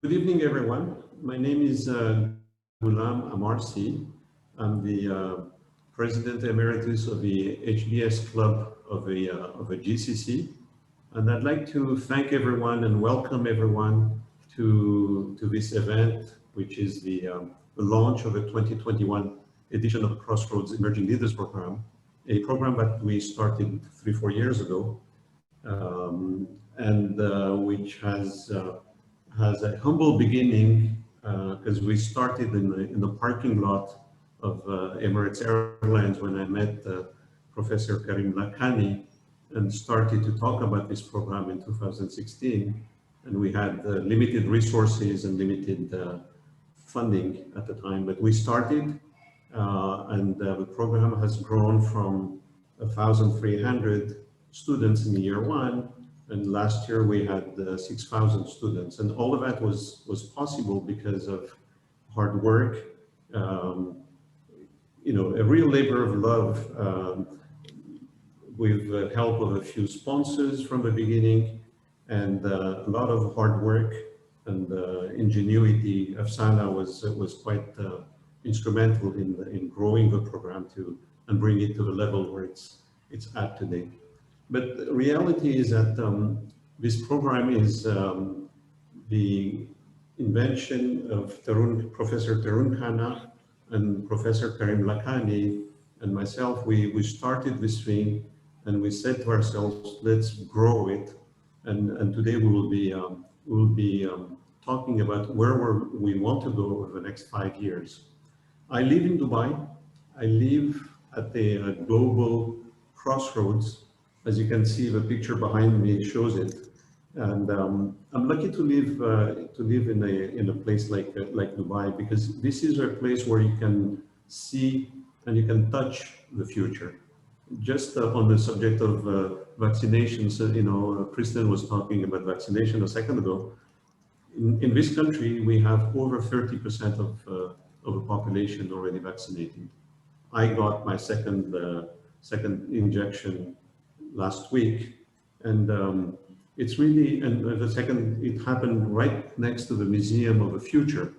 Good evening, everyone. My name is Ghulam Amarsi. I'm the President Emeritus of the HBS Club of a GCC. And I'd like to thank everyone and welcome everyone to this event, which is the launch of a 2021 edition of the Crossroads Emerging Leaders Program, a program that we started 3-4 years ago, and which has a humble beginning because we started in the parking lot of Emirates Airlines when I met Professor Karim Lakhani and started to talk about this program in 2016. And we had limited resources and limited funding at the time, but we started and the program has grown from 1,300 students in year one, and last year we had 6,000 students, and all of that was possible because of hard work, a real labor of love, with the help of a few sponsors from the beginning, and a lot of hard work and ingenuity. Afsana was quite instrumental in growing the program and bring it to the level where it's at today. But the reality is that this program is the invention of Professor Tarun Khanna and Professor Karim Lakhani and myself. We started this thing and we said to ourselves, let's grow it. And today we will be talking about where we want to go over the next 5 years. I live in Dubai. I live at a global crossroads. As you can see, the picture behind me shows it, and I'm lucky to live in a place like Dubai, because this is a place where you can see and you can touch the future. Just on the subject of vaccinations, Kristen was talking about vaccination a second ago. In this country, we have over 30% of the population already vaccinated. I got my second injection last week, and it's really, and the second, it happened right next to the Museum of the Future.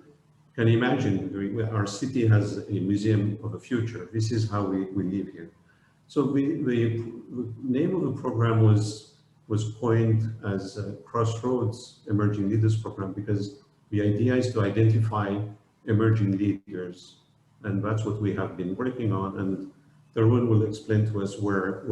Can you imagine? Our city has a Museum of the Future. This is how we live here. So the name of the program was coined as Crossroads Emerging Leaders Program, because the idea is to identify emerging leaders, and that's what we have been working on. And Tarun will explain to us where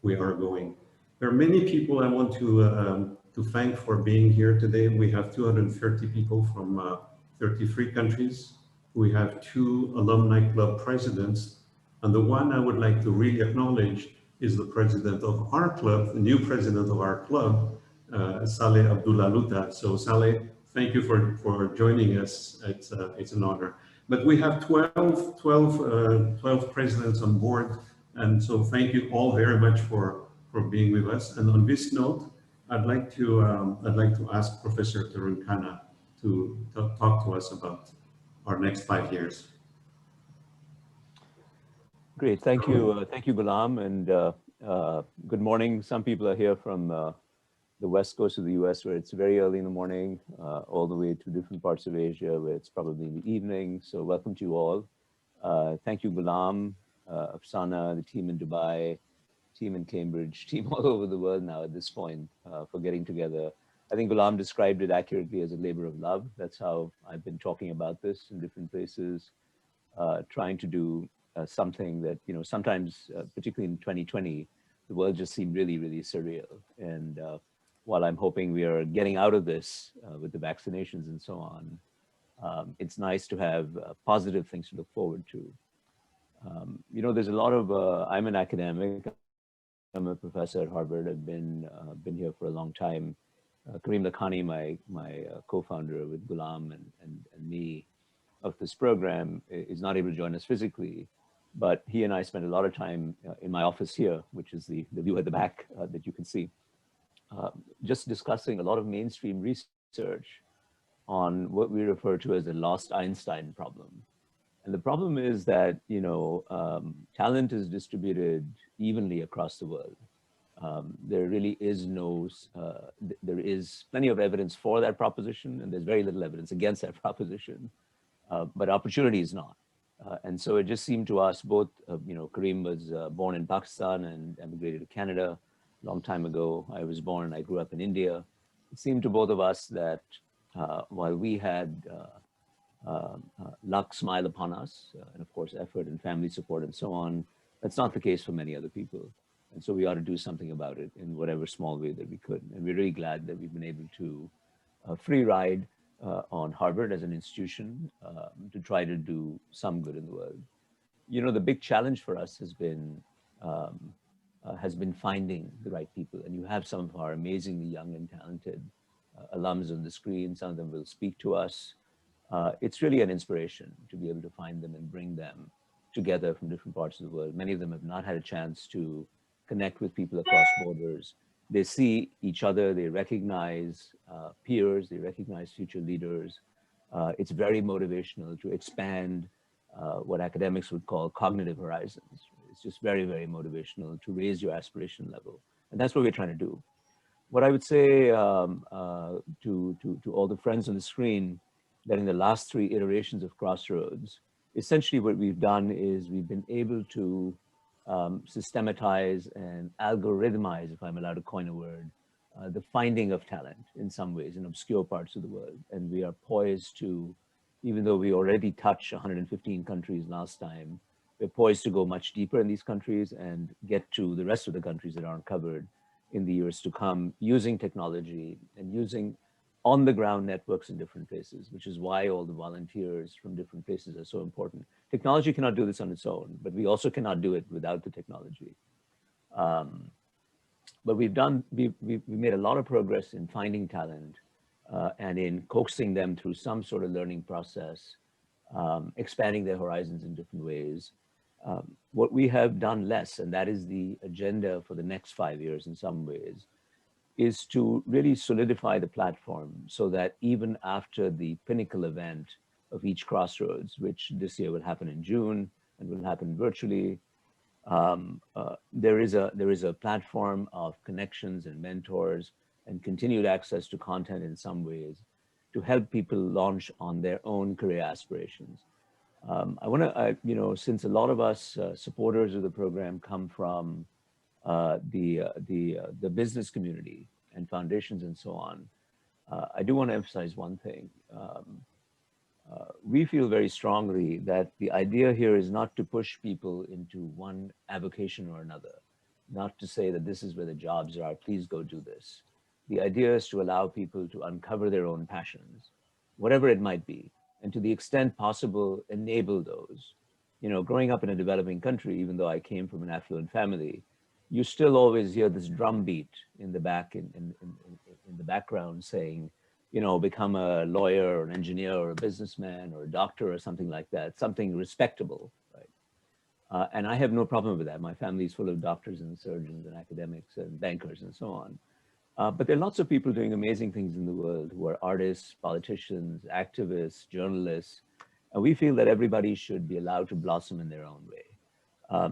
we are going. There are many people I want to thank for being here today. We have 230 people from 33 countries. We have 2 alumni club presidents, and the one I would like to really acknowledge is the president of our club, the new president of our club, Saleh Abdullah Luta. So Saleh, thank you for joining us. It's an honor. But we have 12 presidents on board, and so thank you all very much for being with us. And on this note, I'd like to ask Professor Tarun Khanna to talk to us about our next 5 years. Great, thank you, Ghulam, and good morning. Some people are here from the west coast of the US, where it's very early in the morning, all the way to different parts of Asia where it's probably in the evening. So welcome to you all. Thank you, Ghulam, Afsana, the team in Dubai, team in Cambridge, team all over the world now at this point for getting together. I think Ghulam described it accurately as a labor of love. That's how I've been talking about this in different places, trying to do something that, sometimes, particularly in 2020, the world just seemed really, really surreal. And while I'm hoping we are getting out of this with the vaccinations and so on, it's nice to have positive things to look forward to. There's a lot of, I'm an academic, I'm a professor at Harvard. I've been here for a long time. Karim Lakhani, my co-founder with Ghulam and me of this program, is not able to join us physically, but he and I spent a lot of time in my office here, which is the view at the back that you can see, just discussing a lot of mainstream research on what we refer to as the lost Einstein problem. And the problem is that, talent is distributed evenly across the world. There really is there is plenty of evidence for that proposition, and there's very little evidence against that proposition, but opportunity is not. And so it just seemed to us both, Kareem was born in Pakistan and emigrated to Canada a long time ago. I was born and I grew up in India. It seemed to both of us that while we had luck smile upon us, and of course effort and family support and so on, that's not the case for many other people. And so we ought to do something about it in whatever small way that we could. And we're really glad that we've been able to free ride on Harvard as an institution to try to do some good in the world. The big challenge for us has been finding the right people. And you have some of our amazingly young and talented alums on the screen. Some of them will speak to us. It's really an inspiration to be able to find them and bring them together from different parts of the world. Many of them have not had a chance to connect with people across borders. They see each other, they recognize peers, they recognize future leaders. It's very motivational to expand what academics would call cognitive horizons. It's just very, very motivational to raise your aspiration level. And that's what we're trying to do. What I would say to all the friends on the screen, that in the last 3 iterations of Crossroads, essentially what we've done is we've been able to systematize and algorithmize, if I'm allowed to coin a word, the finding of talent in some ways in obscure parts of the world. And we are poised to, even though we already touched 115 countries last time, we're poised to go much deeper in these countries and get to the rest of the countries that aren't covered in the years to come, using technology and using on-the-ground networks in different places, which is why all the volunteers from different places are so important. Technology cannot do this on its own, but we also cannot do it without the technology. But we've made a lot of progress in finding talent and in coaxing them through some sort of learning process, expanding their horizons in different ways. What we have done less, and that is the agenda for the next 5 years in some ways, is to really solidify the platform so that even after the pinnacle event of each Crossroads, which this year will happen in June and will happen virtually, there is a platform of connections and mentors and continued access to content in some ways to help people launch on their own career aspirations. I want to, since a lot of us supporters of the program come from the business community and foundations and so on, I do want to emphasize one thing. We feel very strongly that the idea here is not to push people into one avocation or another, not to say that this is where the jobs are, please go do this. The idea is to allow people to uncover their own passions, whatever it might be, and to the extent possible, enable those. Growing up in a developing country, even though I came from an affluent family, you still always hear this drumbeat in the background saying, become a lawyer or an engineer or a businessman or a doctor or something like that, something respectable, right? And I have no problem with that. My family is full of doctors and surgeons and academics and bankers and so on. But there are lots of people doing amazing things in the world who are artists, politicians, activists, journalists, and we feel that everybody should be allowed to blossom in their own way.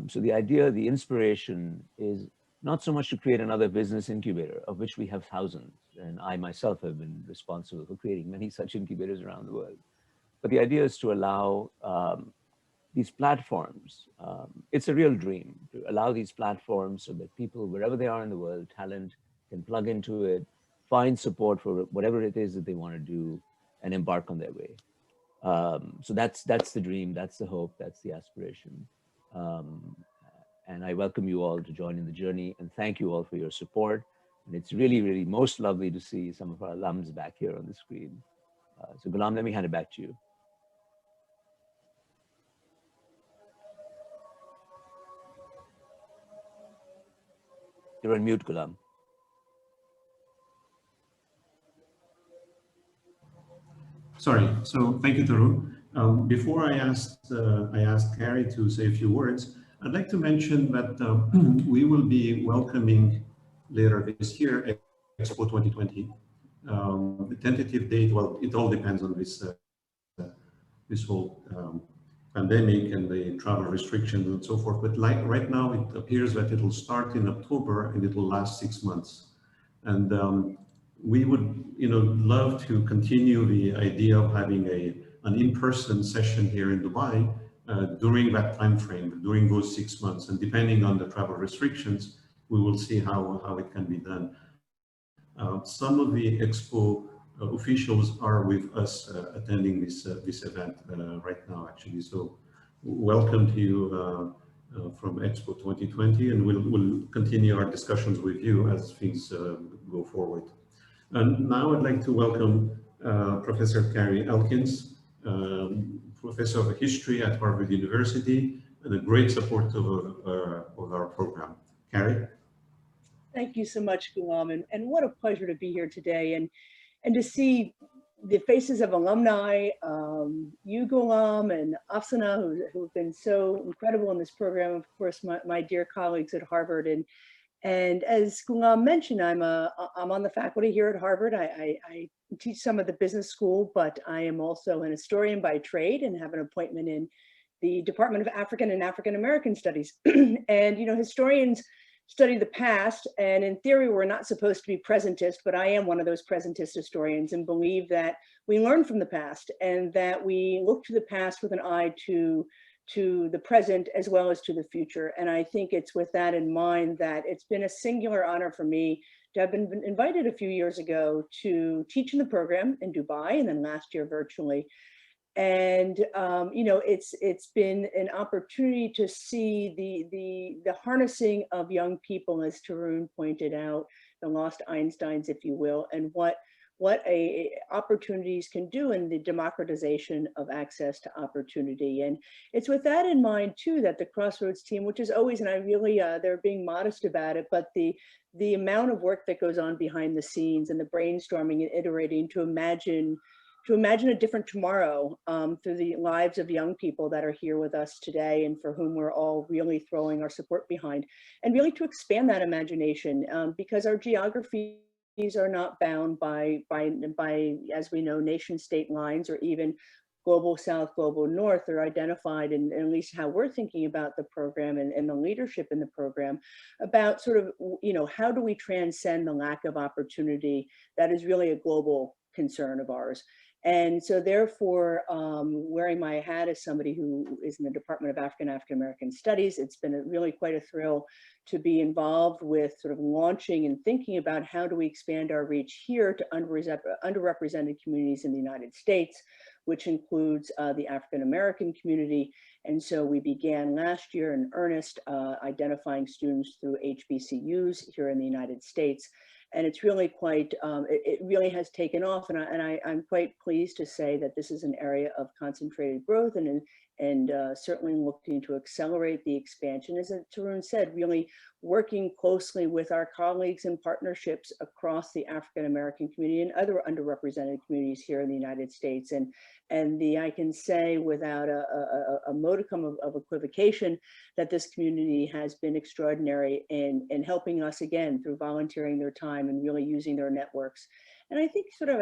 So the idea, the inspiration is not so much to create another business incubator, of which we have thousands, and I myself have been responsible for creating many such incubators around the world. But the idea is to allow these platforms, it's a real dream, to allow these platforms so that people, wherever they are in the world, talent, can plug into it, find support for whatever it is that they want to do, and embark on their way. So that's the dream, that's the hope, that's the aspiration. And I welcome you all to join in the journey, and thank you all for your support. And it's really, really most lovely to see some of our alums back here on the screen. So Ghulam, let me hand it back to you. You're on mute, Ghulam. Sorry. So thank you, Tarun. Before I asked Harry to say a few words, I'd like to mention that we will be welcoming later this year Expo 2020. The tentative date, well, it all depends on this whole pandemic and the travel restrictions and so forth. But like right now, it appears that it will start in October and it will last 6 months. And we would, love to continue the idea of having an in-person session here in Dubai during that time frame, during those 6 months. And depending on the travel restrictions, we will see how it can be done. Some of the Expo officials are with us attending this event right now, actually. So welcome to you from Expo 2020, and we'll continue our discussions with you as things go forward. And now I'd like to welcome Professor Carrie Elkins, Professor of History at Harvard University, and a great supporter of our program. Carrie? Thank you so much, Ghulam, and what a pleasure to be here today and to see the faces of alumni, you, Ghulam, and Afsana, who've been so incredible in this program. Of course, my dear colleagues at Harvard, and as Ghulam mentioned, I'm on the faculty here at Harvard. I teach some of the business school, but I am also an historian by trade and have an appointment in the Department of African and African American Studies. And historians study the past, and in theory, we're not supposed to be presentist, but I am one of those presentist historians and believe that we learn from the past and that we look to the past with an eye to the present as well as to the future. And I think it's with that in mind that it's been a singular honor for me to have been invited a few years ago to teach in the program in Dubai, and then last year virtually. And it's been an opportunity to see the harnessing of young people, as Tarun pointed out, the lost Einsteins, if you will, and what opportunities can do in the democratization of access to opportunity. And it's with that in mind too that the Crossroads team, which is always, and I really, they're being modest about it, but the amount of work that goes on behind the scenes and the brainstorming and iterating to imagine a different tomorrow through the lives of young people that are here with us today and for whom we're all really throwing our support behind, and really to expand that imagination because our geographies are not bound by, as we know, nation state lines or even global south, global north. They're identified in at least how we're thinking about the program and the leadership in the program about sort of, how do we transcend the lack of opportunity that is really a global concern of ours. And so therefore, wearing my hat as somebody who is in the Department of African American Studies, it's been really quite a thrill to be involved with sort of launching and thinking about how do we expand our reach here to underrepresented communities in the United States, which includes the African American community. And so we began last year in earnest identifying students through HBCUs here in the United States. And it's really quite, it really has taken off. And I'm quite pleased to say that this is an area of concentrated growth and certainly looking to accelerate the expansion. As Tarun said, really working closely with our colleagues and partnerships across the African American community and other underrepresented communities here in the United States. And I can say without a modicum of equivocation that this community has been extraordinary in helping us again through volunteering their time and really using their networks. And I think sort of,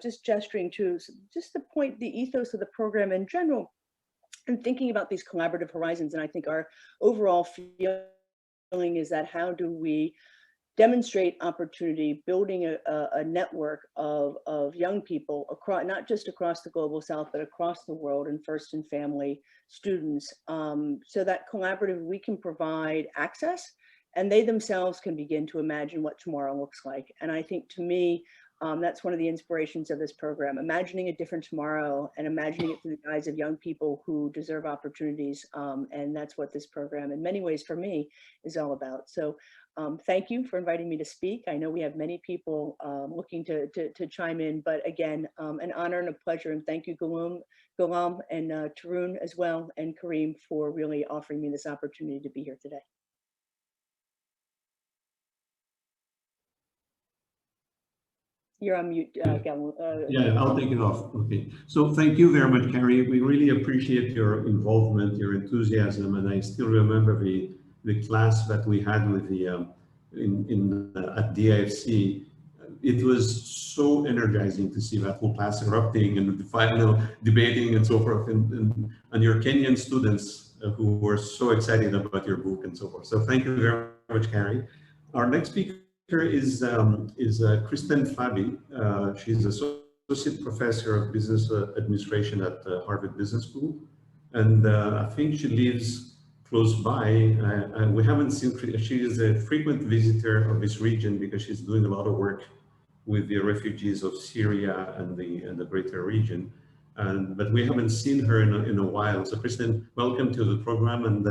just gesturing to just the point, the ethos of the program in general, and thinking about these collaborative horizons. And I think our overall feeling is that how do we demonstrate opportunity, building a network of young people across, not just across the global south, but across the world, and first and family students, so that collaborative we can provide access and they themselves can begin to imagine what tomorrow looks like. And I think to me, that's one of the inspirations of this program, imagining a different tomorrow and imagining it through the eyes of young people who deserve opportunities. And that's what this program, in many ways for me, is all about. So thank you for inviting me to speak. I know we have many people looking to chime in, but again, an honor and a pleasure. And thank you, Ghulam and Tarun as well, and Kareem for really offering me this opportunity to be here today. You're on mute, Gal. Yeah, I'll take it off. Okay. So thank you very much, Carrie. We really appreciate your involvement, your enthusiasm, and I still remember the class that we had with the at DIFC. it was so energizing to see that whole class erupting and the final debating and so forth, and your Kenyan students who were so excited about your book and so forth. So thank you very much, Carrie. Our next speaker is Kristen Fabi. She's associate professor of business administration at Harvard Business School, and I think she lives close by. And we haven't seen. She is a frequent visitor of this region because she's doing a lot of work with the refugees of Syria and the greater region. But we haven't seen her in a while. So Kristen, welcome to the program, and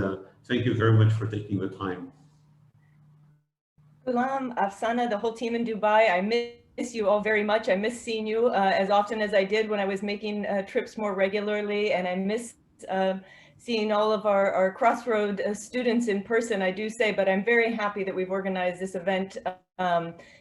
thank you very much for taking the time. Ghulam, Afsana, the whole team in Dubai, I miss you all very much. I miss seeing you as often as I did when I was making trips more regularly, and I miss seeing all of our Crossroad students in person, I do say, but I'm very happy that we've organized this event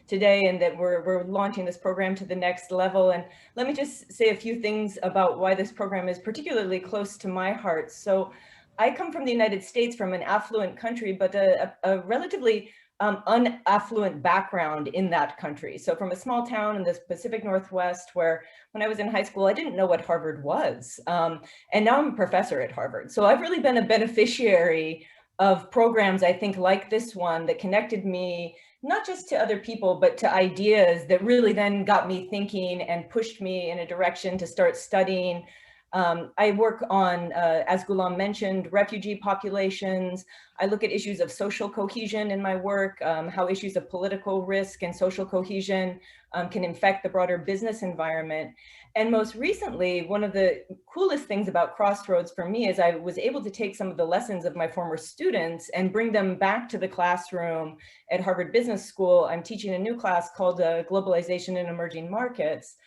today and that we're launching this program to the next level. And let me just say a few things about why this program is particularly close to my heart. So I come from the United States, from an affluent country, but a relatively unaffluent background in that country. So from a small town in the Pacific Northwest, where when I was in high school, I didn't know what Harvard was. And now I'm a professor at Harvard. So I've really been a beneficiary of programs, I think, like this one that connected me, not just to other people, but to ideas that really then got me thinking and pushed me in a direction to start studying. I work on, as Ghulam mentioned, refugee populations. I look at issues of social cohesion in my work, how issues of political risk and social cohesion can infect the broader business environment. And most recently, one of the coolest things about Crossroads for me is I was able to take some of the lessons of my former students and bring them back to the classroom at Harvard Business School. I'm teaching a new class called Globalization in Emerging Markets.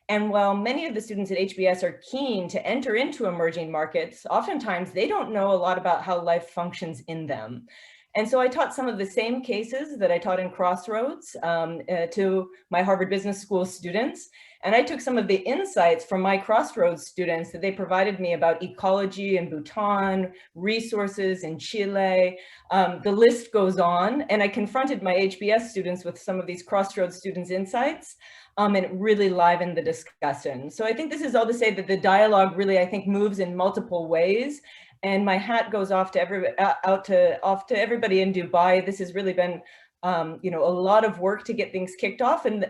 And while many of the students at HBS are keen to enter into emerging markets, oftentimes they don't know a lot about how life functions in them. And so I taught some of the same cases that I taught in Crossroads to my Harvard Business School students. And I took some of the insights from my Crossroads students that they provided me about ecology in Bhutan, resources in Chile. The list goes on. And I confronted my HBS students with some of these Crossroads students' insights. And it really livened the discussion. So I think this is all to say that the dialogue really, I think, moves in multiple ways. And my hat goes off to everybody in Dubai. This has really been, a lot of work to get things kicked off. And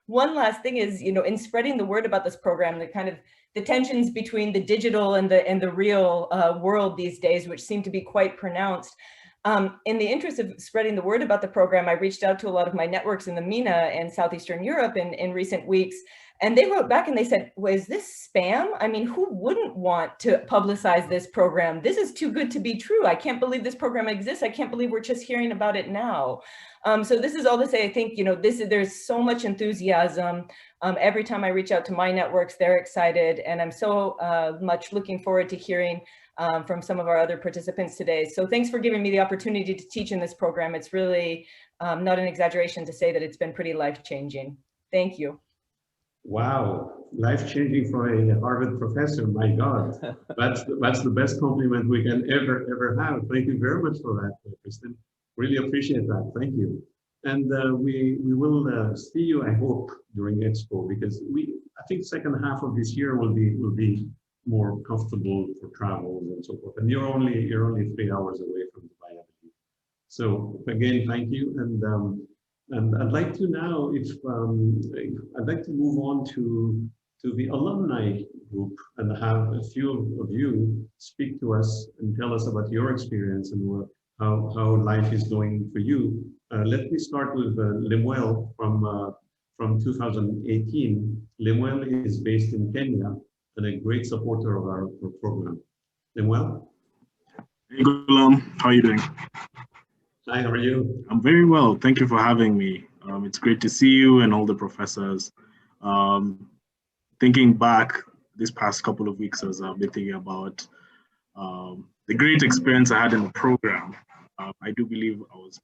one last thing is, in spreading the word about this program, the tensions between the digital and the real world these days, which seem to be quite pronounced. In the interest of spreading the word about the program, I reached out to a lot of my networks in the MENA and Southeastern Europe in recent weeks, and they wrote back and they said, well, is this spam? I mean, who wouldn't want to publicize this program? This is too good to be true. I can't believe this program exists. I can't believe we're just hearing about it now. So this is all to say, I think, there's so much enthusiasm. Every time I reach out to my networks, they're excited, and I'm so much looking forward to hearing from some of our other participants today. So thanks for giving me the opportunity to teach in this program. It's really not an exaggeration to say that it's been pretty life-changing. Thank you. Wow, life-changing for a Harvard professor, my God. That's the best compliment we can ever have. Thank you very much for that, Kristen. Really appreciate that, thank you. And we will see you, I hope, during Expo, because I think second half of this year will be more comfortable for travel and so forth. And you're only 3 hours away from Dubai, I believe. So again, thank you. And I'd like to now, I'd like to move on to the alumni group and have a few of you speak to us and tell us about your experience and how life is going for you. Let me start with Lemuel from 2018. Lemuel is based in Kenya and a great supporter of our program. Lemuel? Hey, Ghulam, how are you doing? Hi, how are you? I'm very well. Thank you for having me. It's great to see you and all the professors. Thinking back this past couple of weeks as I've been thinking about the great experience I had in the program, I do believe I was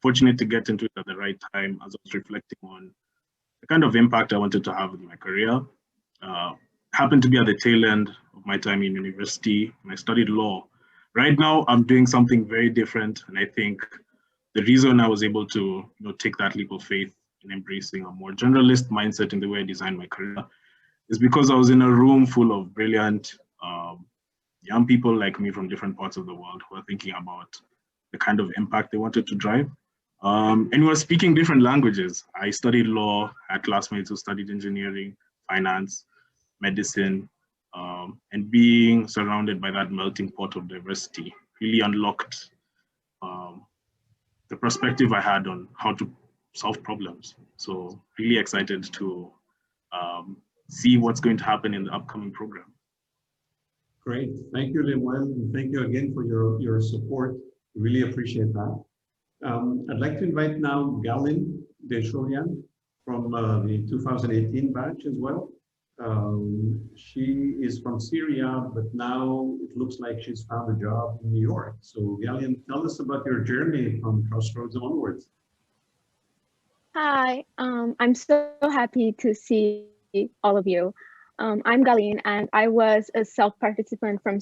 fortunate to get into it at the right time as I was reflecting on the kind of impact I wanted to have in my career. Happened to be at the tail end of my time in university and I studied law. Right now, I'm doing something very different, and I think the reason I was able to take that leap of faith in embracing a more generalist mindset in the way I designed my career is because I was in a room full of brilliant young people like me from different parts of the world who are thinking about the kind of impact they wanted to drive. And we were speaking different languages. I studied law, had classmates who studied engineering, finance, medicine, and being surrounded by that melting pot of diversity really unlocked the perspective I had on how to solve problems. So really excited to see what's going to happen in the upcoming program. Great. Thank you, Lemuel, and thank you again for your support. Really appreciate that. I'd like to invite now Galin Deshoyan from the 2018 batch as well. She is from Syria, but now it looks like she's found a job in New York. So Galin, tell us about your journey from Crossroads onwards. Hi, I'm so happy to see all of you. I'm Galin, and I was a CELP participant from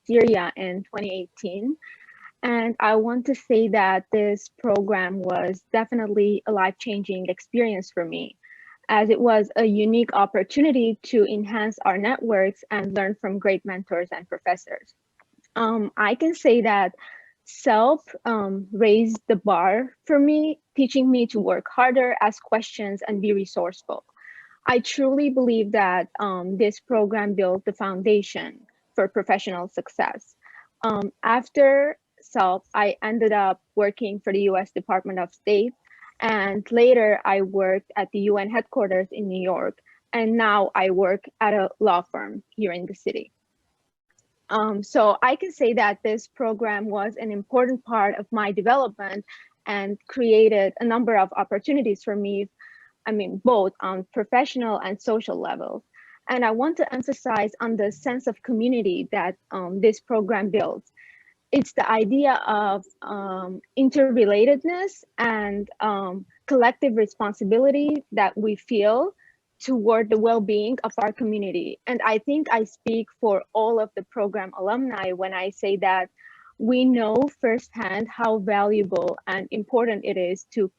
Syria in 2018. And I want to say that this program was definitely a life-changing experience for me, as it was a unique opportunity to enhance our networks and learn from great mentors and professors. I can say that CELP raised the bar for me, teaching me to work harder, ask questions, and be resourceful. I truly believe that this program built the foundation for professional success. After CELP, I ended up working for the US Department of State, and later I worked at the UN headquarters in New York, and now I work at a law firm here in the city. So I can say that this program was an important part of my development and created a number of opportunities for me, both on professional and social levels. And I want to emphasize on the sense of community that this program builds. It's the idea of interrelatedness and collective responsibility that we feel toward the well-being of our community. And I think I speak for all of the program alumni when I say that we know firsthand how valuable and important it is to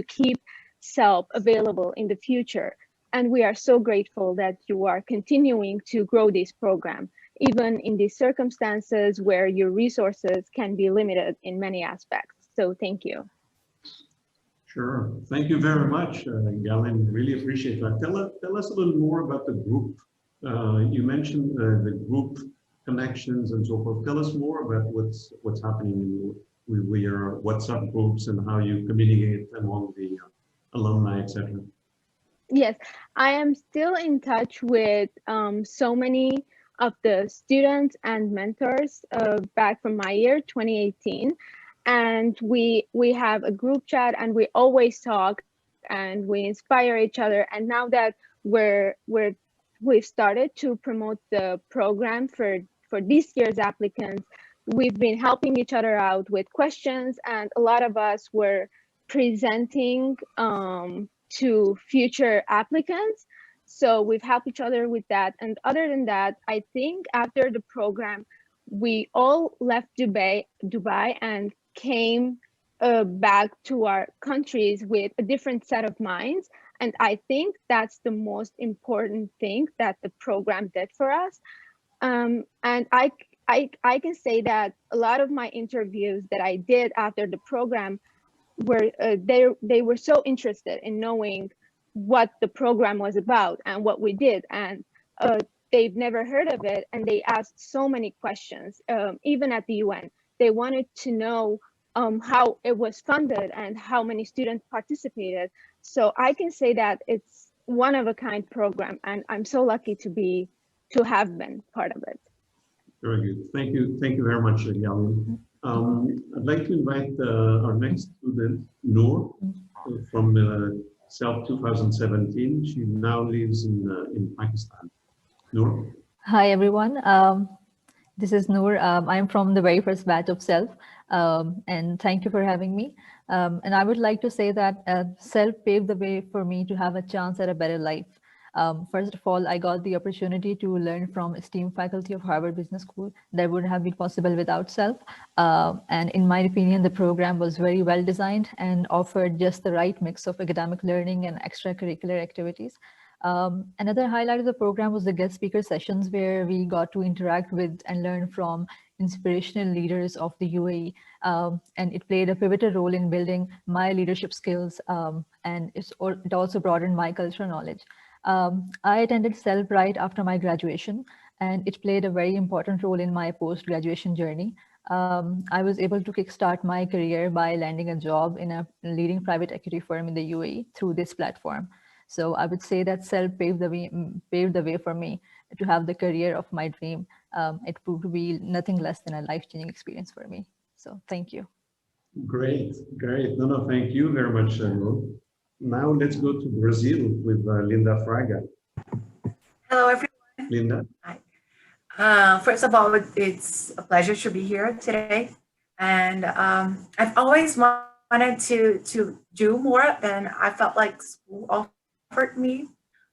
keep CELP available in the future. And we are so grateful that you are continuing to grow this program, even in these circumstances where your resources can be limited in many aspects. So thank you. Sure. Thank you very much, Galin. Really appreciate that. Tell us a little more about the group. You mentioned the group connections and so forth. Tell us more about what's happening with your WhatsApp groups and how you communicate among the alumni, etc. Yes, I am still in touch with so many of the students and mentors back from my year 2018, and we have a group chat and we always talk and we inspire each other. And now that we've started to promote the program for this year's applicants, we've been helping each other out with questions, and a lot of us were presenting to future applicants. So we've helped each other with that. And other than that, I think after the program, we all left Dubai and came back to our countries with a different set of minds. And I think that's the most important thing that the program did for us. And I can say that a lot of my interviews that I did after the program were they were so interested in knowing what the program was about and what we did, and they've never heard of it, and they asked so many questions. Even at the UN, they wanted to know how it was funded and how many students participated. So I can say that it's one of a kind program, and I'm so lucky to have been part of it. Very good. Thank you very much, Galin. I'd like to invite our next student, Noor, from CELP 2017. She now lives in Pakistan. Noor? Hi, everyone. This is Noor. I'm from the very first batch of CELP, and thank you for having me. And I would like to say that CELP paved the way for me to have a chance at a better life. First of all, I got the opportunity to learn from esteemed faculty of Harvard Business School that wouldn't have been possible without CELP. And in my opinion, the program was very well designed and offered just the right mix of academic learning and extracurricular activities. Another highlight of the program was the guest speaker sessions, where we got to interact with and learn from inspirational leaders of the UAE. And it played a pivotal role in building my leadership skills, and it also broadened my cultural knowledge. I attended CELP right after my graduation, and it played a very important role in my post-graduation journey. I was able to kickstart my career by landing a job in a leading private equity firm in the UAE through this platform. So I would say that CELP paved the way for me to have the career of my dream. It proved to be nothing less than a life-changing experience for me. So thank you. Great, great. No, thank you very much, Noor. Now let's go to Brazil with Linda Fraga. Hello, everyone. Linda. Hi. First of all, it's a pleasure to be here today. And I've always wanted to do more than I felt like school offered me.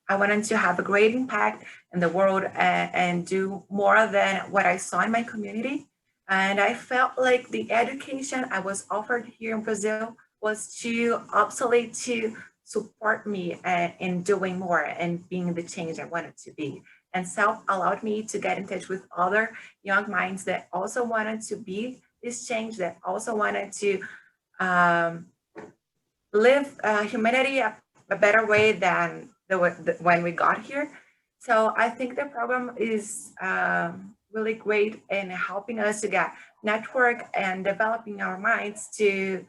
I wanted to have a great impact in the world and do more than what I saw in my community. And I felt like the education I was offered here in Brazil was too obsolete to support me in doing more and being the change I wanted to be. And CELP allowed me to get in touch with other young minds that also wanted to be this change, that also wanted to live humanity a better way than when we got here. So I think the program is really great in helping us to get network and developing our minds to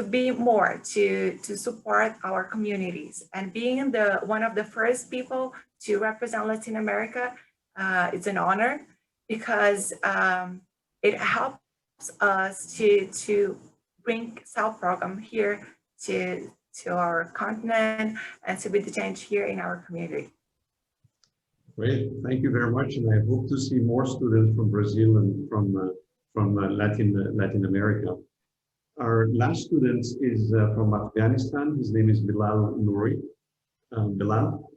be more, to support our communities. And being one of the first people to represent Latin America, it's an honor, because it helps us to bring CELP program here to our continent and to be the change here in our community. Great, thank you very much, and I hope to see more students from Brazil and from Latin America. Our last student is from Afghanistan. His name is Bilal Nouri. Bilal.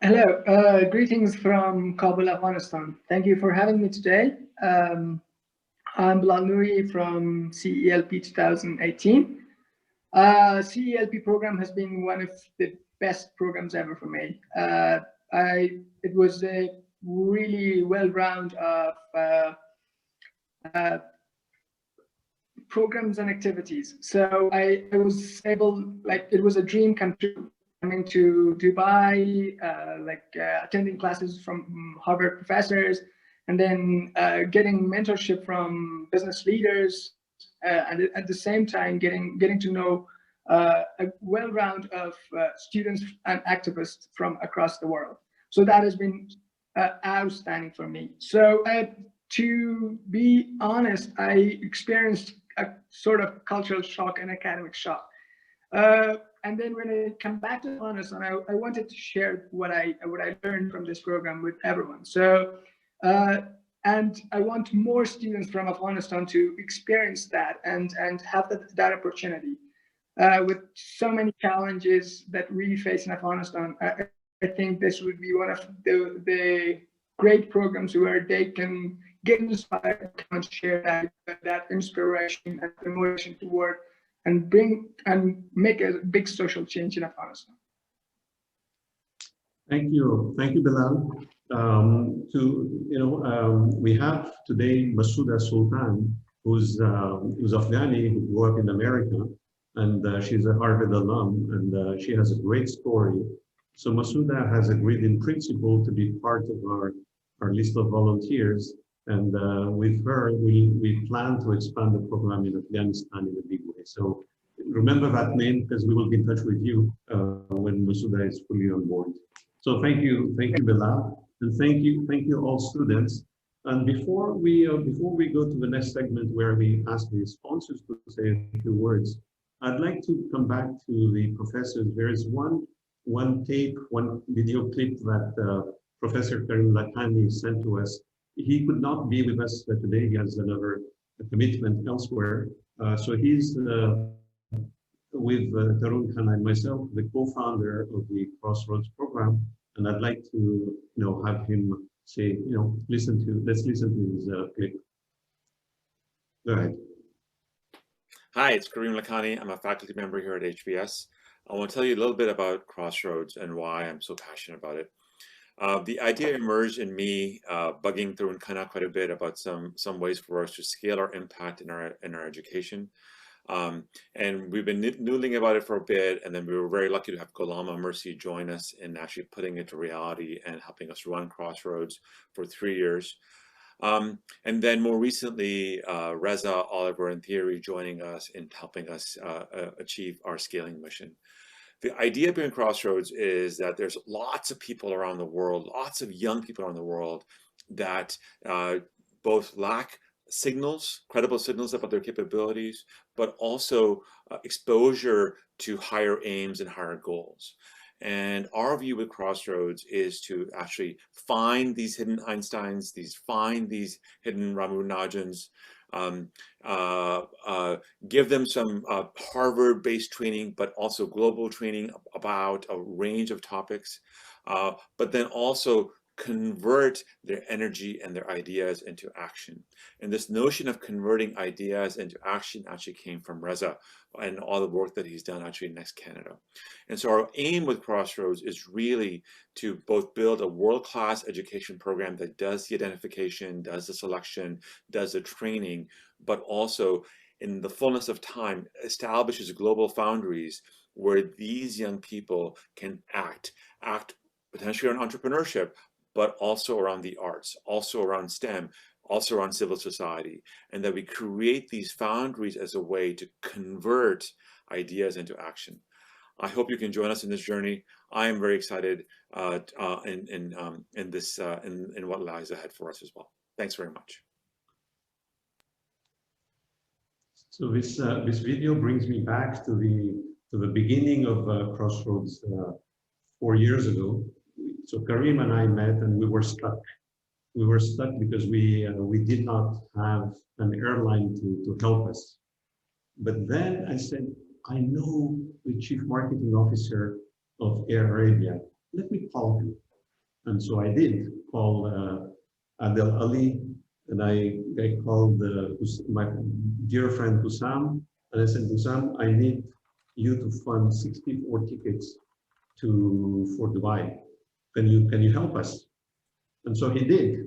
Hello, greetings from Kabul, Afghanistan. Thank you for having me today. I'm Bilal Nouri from CELP 2018. CELP program has been one of the best programs ever for me. It was a really well-rounded of programs and activities. So I was able, it was a dream come true, coming to Dubai, attending classes from Harvard professors, and then getting mentorship from business leaders, and at the same time getting to know a well-round of students and activists from across the world. So that has been outstanding for me. So to be honest, I experienced a sort of cultural shock and academic shock. And then when I come back to Afghanistan, I wanted to share what I learned from this program with everyone. So, and I want more students from Afghanistan to experience that and have that opportunity. With so many challenges that we face in Afghanistan, I think this would be one of the great programs where they can get inspired and share that inspiration and motivation to work and make a big social change in Afghanistan. Thank you, Bilal. We have today Masouda Sultan, who's Afghani, who grew up in America, and she's a Harvard alum, and she has a great story. So Masouda has agreed in principle to be part of our list of volunteers, and with her, we plan to expand the program in Afghanistan in a big way. So remember that name, because we will be in touch with you when Masouda is fully on board. So thank you, Bilal, and thank you all students. And before we go to the next segment where we ask the sponsors to say a few words, I'd like to come back to the professors. There is one video clip that Professor Karim Lakhani sent to us. He could not be with us today. He has another commitment elsewhere. So he's with Tarun Khanna and myself, the co-founder of the Crossroads program, and I'd like to have him say, let's listen to his clip. Go ahead. Hi, it's Kareem Lakhani. I'm a faculty member here at HBS. I want to tell you a little bit about Crossroads and why I'm so passionate about it. The idea emerged in me bugging Tarun Khanna quite a bit about some ways for us to scale our impact in our education. And we've been noodling about it for a bit, and then we were very lucky to have Ghulam Mercy join us in actually putting it to reality and helping us run Crossroads for 3 years. And then more recently, Reza, Oliver, and Thierry joining us in helping us achieve our scaling mission. The idea behind Crossroads is that there's lots of people around the world, lots of young people around the world that both lack credible signals about their capabilities, but also exposure to higher aims and higher goals. And our view with Crossroads is to actually find these hidden Einsteins, find these hidden Ramanujans, give them some Harvard-based training, but also global training about a range of topics, but then also convert their energy and their ideas into action. And this notion of converting ideas into action actually came from Reza and all the work that he's done actually in Next Canada. And so our aim with Crossroads is really to both build a world-class education program that does the identification, does the selection, does the training, but also in the fullness of time establishes global boundaries where these young people can act potentially on entrepreneurship, but also around the arts, also around STEM, also around civil society, and that we create these boundaries as a way to convert ideas into action. I hope you can join us in this journey. I am very excited in what lies ahead for us as well. Thanks very much. So this video brings me back to the beginning of Crossroads 4 years ago. So Kareem and I met, and we were stuck. We were stuck because we did not have an airline to help us. But then I said, I know the chief marketing officer of Air Arabia. Let me call him. And so I did call Adel Ali, and I called my dear friend Hussam, and I said, Hussam, I need you to fund 64 tickets for Dubai. Can you help us? And so he did,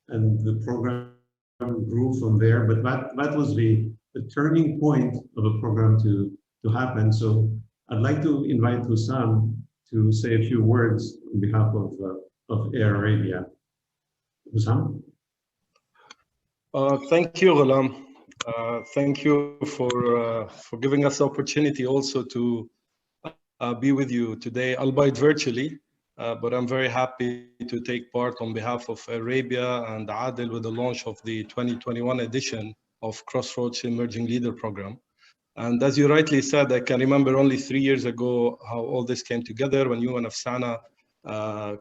and the program grew from there. But that was the turning point of the program to happen. So I'd like to invite Hussam to say a few words on behalf of Air Arabia. Hussam? Thank you, Ghulam. Thank you for giving us the opportunity also to be with you today, albeit virtually. But I'm very happy to take part on behalf of Arabia and Adel with the launch of the 2021 edition of Crossroads Emerging Leader Program. And as you rightly said, I can remember only 3 years ago how all this came together when you and Afsana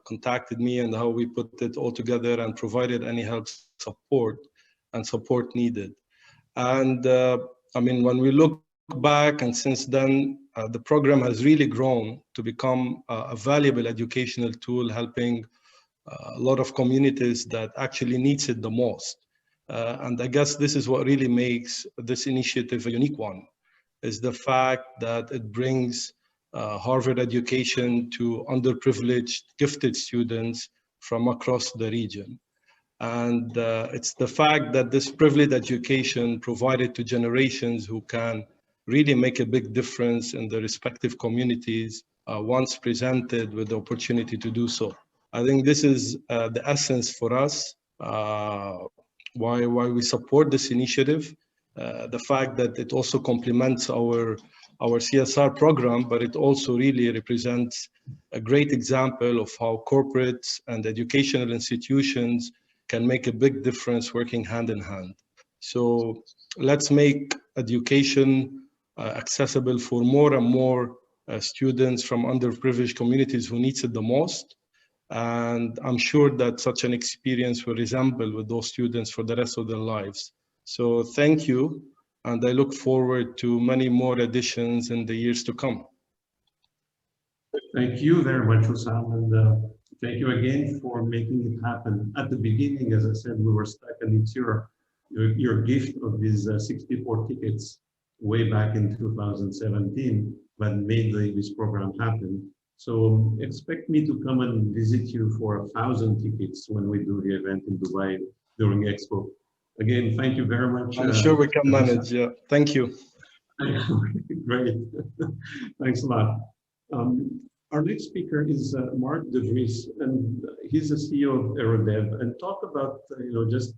contacted me, and how we put it all together and provided any help, support needed. And I mean, when we look back, and since then, the program has really grown to become a valuable educational tool, helping a lot of communities that actually needs it the most. And I guess this is what really makes this initiative a unique one, is the fact that it brings Harvard education to underprivileged, gifted students from across the region. And it's the fact that this privileged education provided to generations who can really make a big difference in the respective communities once presented with the opportunity to do so. I think this is the essence for us, why we support this initiative. The fact that it also complements our CSR program, but it also really represents a great example of how corporates and educational institutions can make a big difference working hand in hand. So let's make education accessible for more and more students from underprivileged communities who needs it the most. And I'm sure that such an experience will resemble with those students for the rest of their lives. So thank you. and I look forward to many more editions in the years to come. Thank you very much, Hussam, and thank you again for making it happen. At the beginning, as I said, we were stuck, and it's your gift of these 64 tickets way back in 2017 that made this program happen. So expect me to come and visit you for 1,000 tickets when we do the event in Dubai during Expo. Again, thank you very much. I'm sure we can manage. Yeah, thank you. Great. Thanks a lot. Our next speaker is Mark De Vries, and he's the CEO of Aerodev. And talk about just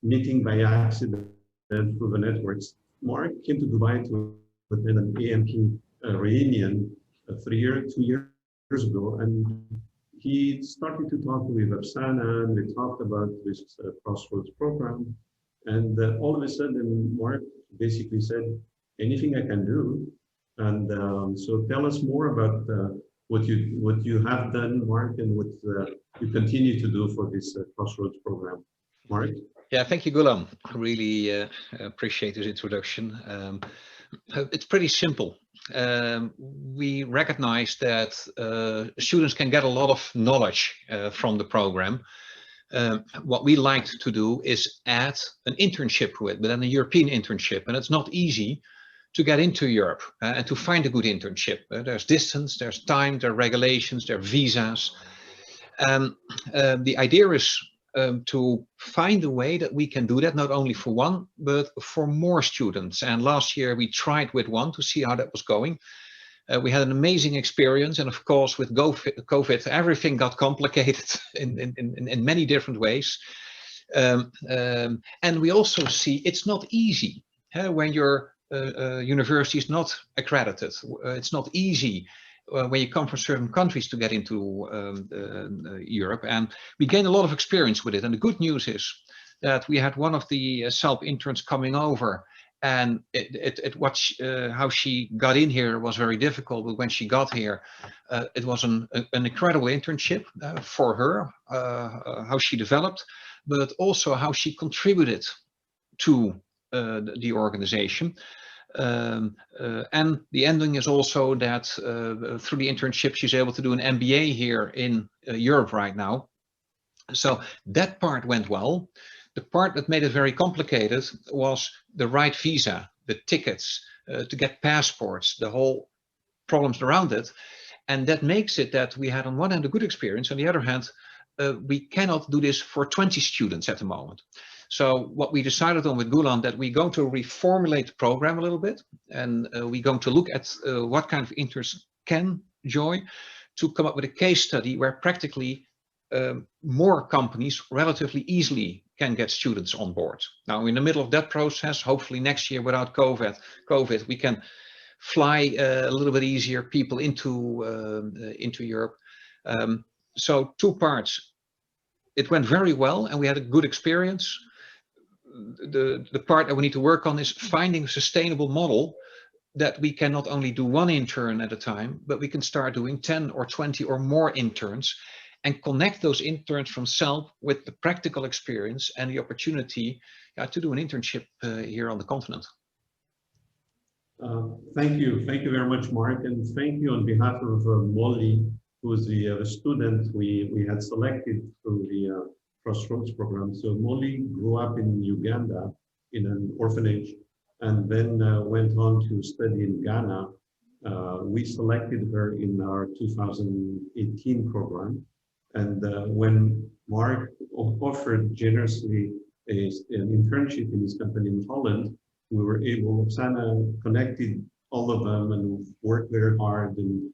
meeting by accident through the networks. Mark came to Dubai to attend an AMP reunion 2 years ago, and he started to talk with Afsana, and they talked about this Crossroads program. And all of a sudden, Mark basically said, anything I can do. And so tell us more about what you have done, Mark, and what you continue to do for this Crossroads program. Mark? Yeah, thank you, Ghulam. I really appreciate this introduction. It's pretty simple. We recognize that students can get a lot of knowledge from the program. What we like to do is add an internship to it, but then a European internship, and it's not easy to get into Europe and to find a good internship. There's distance, there's time, there are regulations, there are visas. The idea is to find a way that we can do that, not only for one, but for more students. And last year we tried with one to see how that was going. We had an amazing experience, and of course with COVID, everything got complicated in many different ways. And we also see it's not easy when your university is not accredited. It's not easy when you come from certain countries to get into Europe, and we gained a lot of experience with it. And the good news is that we had one of the CELP interns coming over, and how she got in here was very difficult, but when she got here, it was an incredible internship for her, how she developed, but also how she contributed to the organization. And the ending is also that through the internship, she's able to do an MBA here in Europe right now. So that part went well. The part that made it very complicated was the right visa, the tickets, to get passports, the whole problems around it. And that makes it that we had on one hand a good experience, on the other hand, we cannot do this for 20 students at the moment. So what we decided on with Ghulam, that we're going to reformulate the program a little bit, and we're going to look at what kind of interns can join, to come up with a case study where practically more companies relatively easily can get students on board. Now, in the middle of that process, hopefully next year without COVID, we can fly a little bit easier people into Europe. So 2 parts. It went very well, and we had a good experience. The part that we need to work on is finding a sustainable model that we can not only do 1 intern at a time, but we can start doing 10 or 20 or more interns, and connect those interns from CELP with the practical experience and the opportunity to do an internship here on the continent. Thank you very much, Mark, and thank you on behalf of Molly, who is the student we had selected through the Crossroads program. So Molly grew up in Uganda in an orphanage, and then went on to study in Ghana. We selected her in our 2018 program. And when Mark offered generously an internship in his company in Holland, we were able, Sana connected all of them and worked very hard and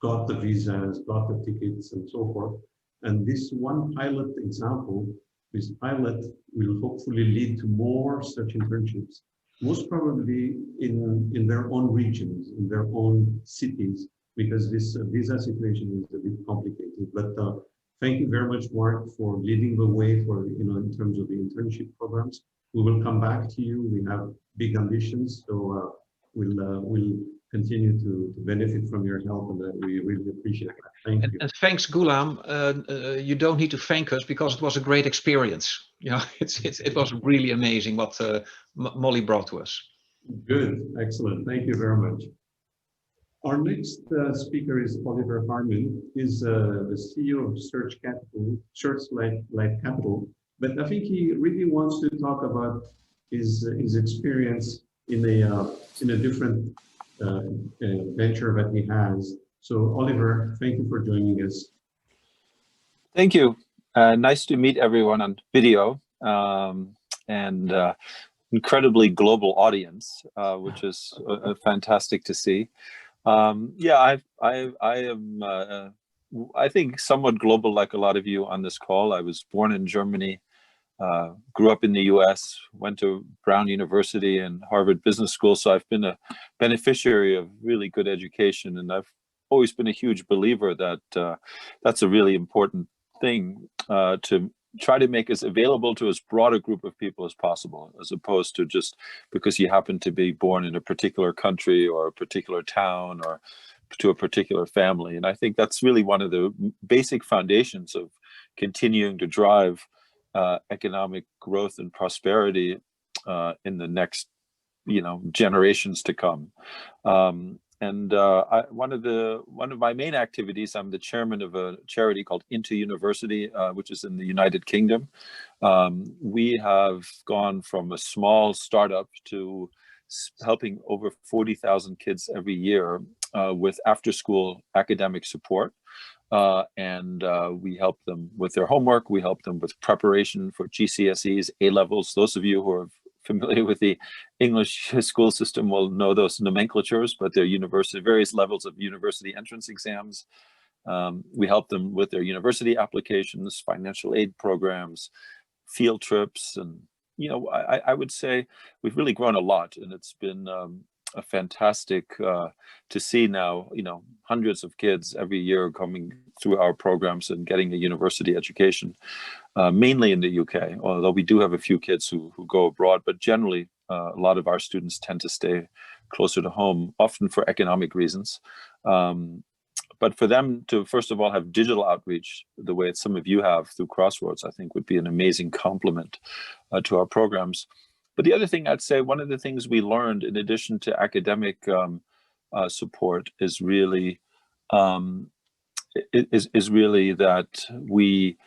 got the visas, got the tickets and so forth. And this one pilot example, this pilot will hopefully lead to more such internships, most probably in their own regions, in their own cities, because this visa situation is a bit complicated. But thank you very much, Mark, for leading the way for, in terms of the internship programs. We will come back to you. We have big ambitions, so we'll continue to benefit from your help, and we really appreciate that. Thank you. And thanks, Ghulam. You don't need to thank us, because it was a great experience. It was really amazing what Molly brought to us. Good, excellent. Thank you very much. Our next speaker is Oliver Harmon. He's the CEO of Search Life Capital, but I think he really wants to talk about his experience in a different venture that he has. So Oliver, thank you for joining us. Thank you. Nice to meet everyone on video, and incredibly global audience, which is fantastic to see. Yeah, I am, I think, somewhat global, like a lot of you on this call. I was born in Germany, grew up in the US, went to Brown University and Harvard Business School. So I've been a beneficiary of really good education. And I've always been a huge believer that that's a really important thing to try to make as available to as broad a group of people as possible, as opposed to just because you happen to be born in a particular country or a particular town or to a particular family. And I think that's really one of the basic foundations of continuing to drive economic growth and prosperity in the next, generations to come. One of my main activities, I'm the chairman of a charity called Into University, which is in the United Kingdom. We have gone from a small startup to helping over 40,000 kids every year with after-school academic support. We help them with their homework. We help them with preparation for GCSEs, A-levels. Those of you who are familiar with the English school system will know those nomenclatures, but they're various levels of university entrance exams. We help them with their university applications, financial aid programs, field trips. And, I would say we've really grown a lot, and it's been a fantastic to see now, hundreds of kids every year coming through our programs and getting a university education, mainly in the UK, although we do have a few kids who go abroad, but generally a lot of our students tend to stay closer to home, often for economic reasons. But for them to, first of all, have digital outreach the way some of you have through Crossroads, I think would be an amazing complement to our programs. But the other thing I'd say, one of the things we learned in addition to academic support is really that we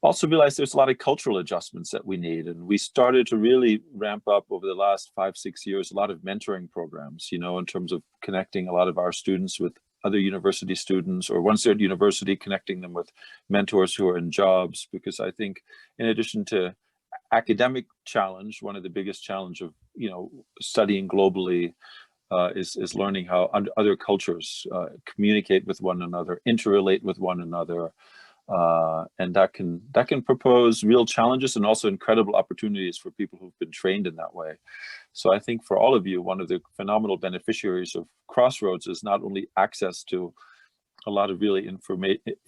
also realized there's a lot of cultural adjustments that we need. And we started to really ramp up over the last 5-6 years, a lot of mentoring programs, in terms of connecting a lot of our students with other university students, or once they're at university, connecting them with mentors who are in jobs. Because I think in addition to academic challenge, one of the biggest challenge of studying globally is learning how other cultures communicate with one another, interrelate with one another, and that can propose real challenges and also incredible opportunities for people who've been trained in that way. So I think for all of you, one of the phenomenal beneficiaries of Crossroads is not only access to a lot of really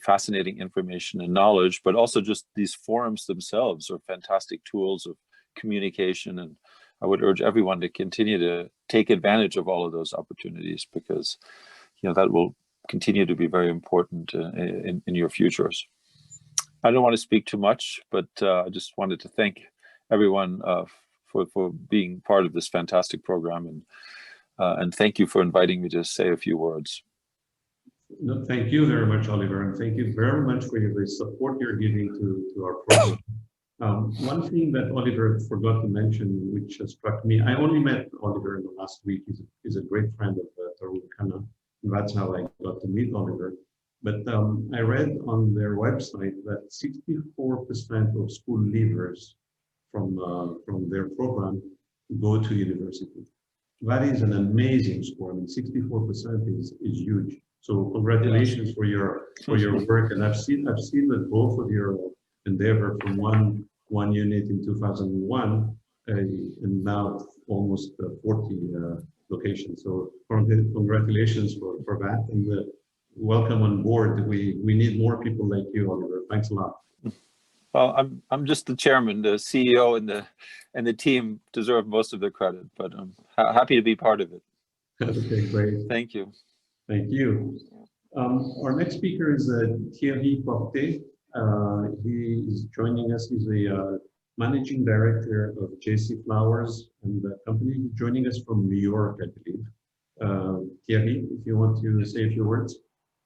fascinating information and knowledge, but also just these forums themselves are fantastic tools of communication. And I would urge everyone to continue to take advantage of all of those opportunities, because that will continue to be very important in your futures. I don't want to speak too much, but I just wanted to thank everyone for being part of this fantastic program, and thank you for inviting me to say a few words. No, thank you very much, Oliver, and thank you very much for the support you're giving to our program. One thing that Oliver forgot to mention, which struck me, I only met Oliver in the last week. He's a great friend of Tarun Khanna, and that's how I got to meet Oliver. But I read on their website that 64% of school leavers from their program go to university. That is an amazing score. I mean, 64% is huge. So congratulations for your work, and I've seen that both of your endeavor from one unit in 2001 and now almost 40 locations. So congratulations for that, and welcome on board. We need more people like you, Oliver. Thanks a lot. Well, I'm just the chairman. The CEO and the team deserve most of the credit, but I'm happy to be part of it. Okay, great. Thank you. Thank you. Our next speaker is Thierry Porté. He is joining us. He's a Managing Director of JC Flowers and the company, joining us from New York, I believe. Thierry, if you want to say a few words.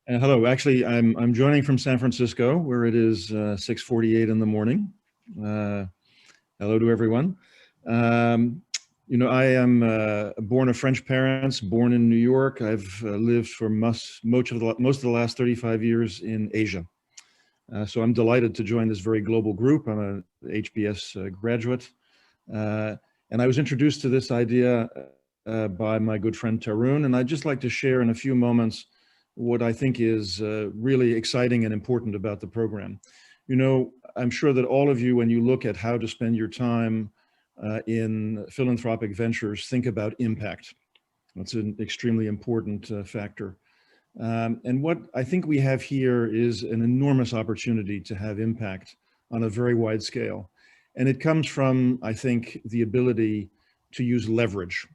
Hello, actually, I'm joining from San Francisco, where it is 6:48 in the morning. Hello to everyone. You know, I am born of French parents, born in New York. I've lived for most of the last 35 years in Asia. So I'm delighted to join this very global group. I'm an HBS graduate. And I was introduced to this idea by my good friend Tarun, and I'd just like to share in a few moments what I think is really exciting and important about the program. You know, I'm sure that all of you, when you look at how to spend your time in philanthropic ventures, think about impact. That's an extremely important factor. And what I think we have here is an enormous opportunity to have impact on a very wide scale. And it comes from, I think, the ability to use leverage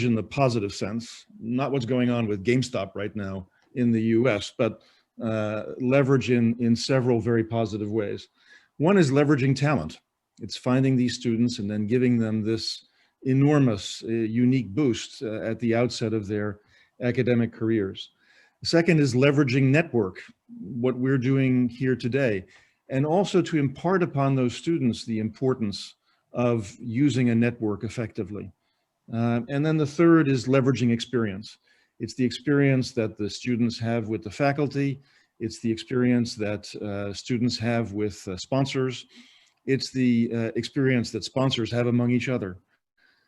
in the positive sense, not what's going on with GameStop right now in the US, but leverage in several very positive ways. One is leveraging talent. It's finding these students and then giving them this enormous, unique boost at the outset of their academic careers. The second is leveraging network, what we're doing here today, and also to impart upon those students the importance of using a network effectively. And then the third is leveraging experience. It's the experience that the students have with the faculty. It's the experience that students have with sponsors. It's the experience that sponsors have among each other.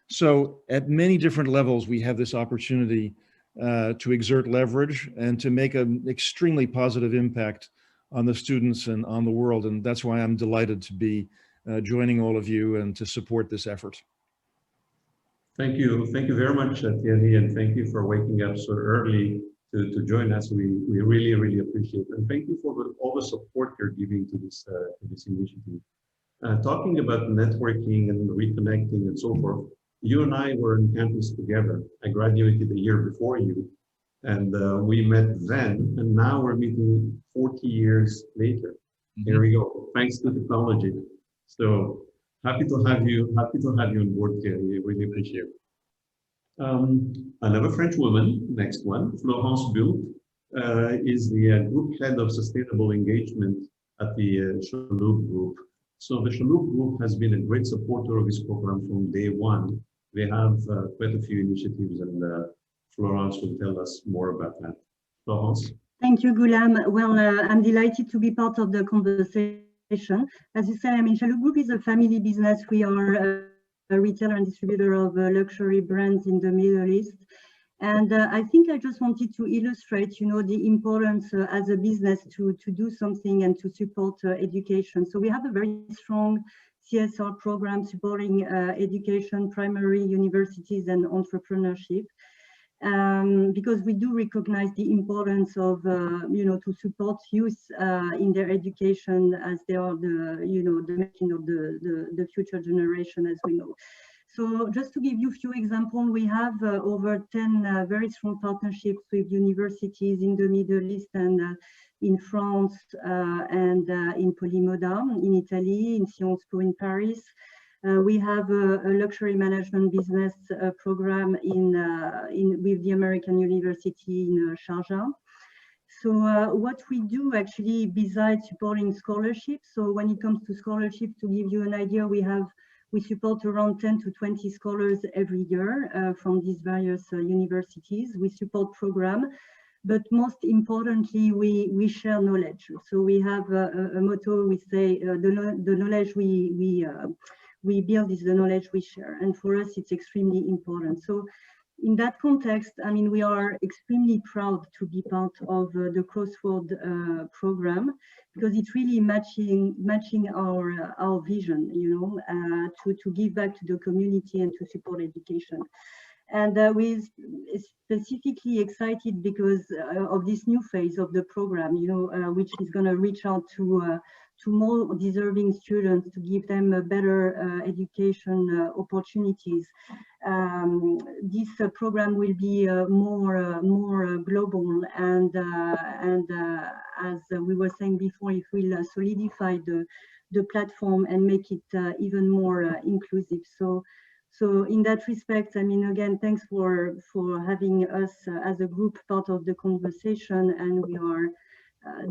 So at many different levels, we have this opportunity to exert leverage and to make an extremely positive impact on the students and on the world. And that's why I'm delighted to be joining all of you and to support this effort. Thank you very much, Thierry, and thank you for waking up so early to join us. We really appreciate it. And thank you for all the support you're giving to this initiative. Talking about networking and reconnecting and so forth, you and I were on campus together. I graduated a year before you, and we met then, and now we're meeting 40 years later. Mm-hmm. Here we go, thanks to technology. So happy to have you on board, Thierry. I really appreciate it. Another French woman, next one, Florence Bull, is the group head of sustainable engagement at the CELP Group. So the CELP Group has been a great supporter of this program from day one. They have quite a few initiatives, and Florence will tell us more about that. Florence? Thank you, Ghulam. Well, I'm delighted to be part of the conversation. As you say, I mean, CELP Group is a family business. We are a retailer and distributor of luxury brands in the Middle East. And I think I just wanted to illustrate, you know, the importance as a business to do something and to support education. So we have a very strong CSR program supporting education, primary universities and entrepreneurship. Because we do recognize the importance of, you know, to support youth in their education, as they are the, you know, the making of the future generation, as we know. So just to give you a few examples, we have over 10 very strong partnerships with universities in the Middle East and in France and in Polymoda in Italy, in Sciences Po in Paris. We have a luxury management business program with the American University in Sharjah. So what we do actually, besides supporting scholarships, so when it comes to scholarships, to give you an idea, we support around 10 to 20 scholars every year from these various universities. We support programs, but most importantly, we share knowledge. So we have a motto. We say the knowledge we build is the knowledge we share, and for us it's extremely important. So in that context, I mean, we are extremely proud to be part of the Crossroad program, because it's really matching our vision, you know, to give back to the community and to support education. And we're specifically excited because of this new phase of the program, which is going to reach out to more deserving students to give them a better education opportunities. This program will be more global, and as we were saying before, it will solidify the platform and make it even more inclusive. So in that respect, I mean, again, thanks for having us as a group part of the conversation, and we are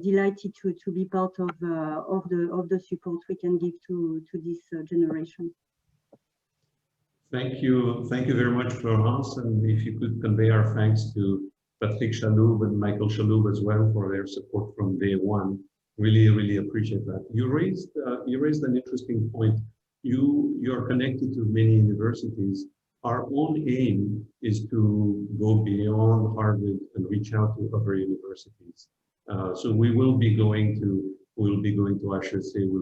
delighted to be part of the support we can give to this generation. Thank you very much, Florence, and if you could convey our thanks to Patrick Chaloub and Michael Chaloub as well for their support from day one. Really appreciate that. You raised an interesting point. You're connected to many universities. Our own aim is to go beyond Harvard and reach out to other universities. So we will be going to HEC, we'll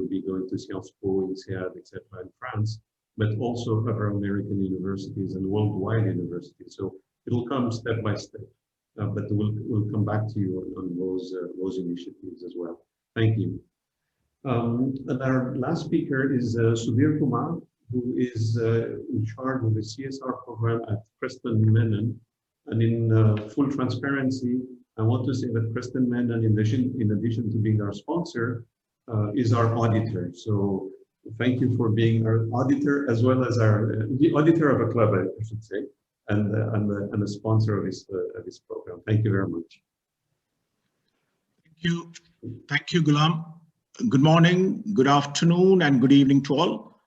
be going to Sciences Po, INSEAD, etc. in France, but also other American universities and worldwide universities. So it'll come step by step, but we'll come back to you on those initiatives as well. Thank you. And our last speaker is Sudhir Kumar, who is in charge of the CSR program at Preston Menon. And in full transparency, I want to say that Preston Menon, in addition to being our sponsor, is our auditor. So thank you for being our auditor, as well as the auditor of a club, I should say, and a sponsor of this program. Thank you very much. Thank you, Ghulam. Good morning, good afternoon, and good evening to all.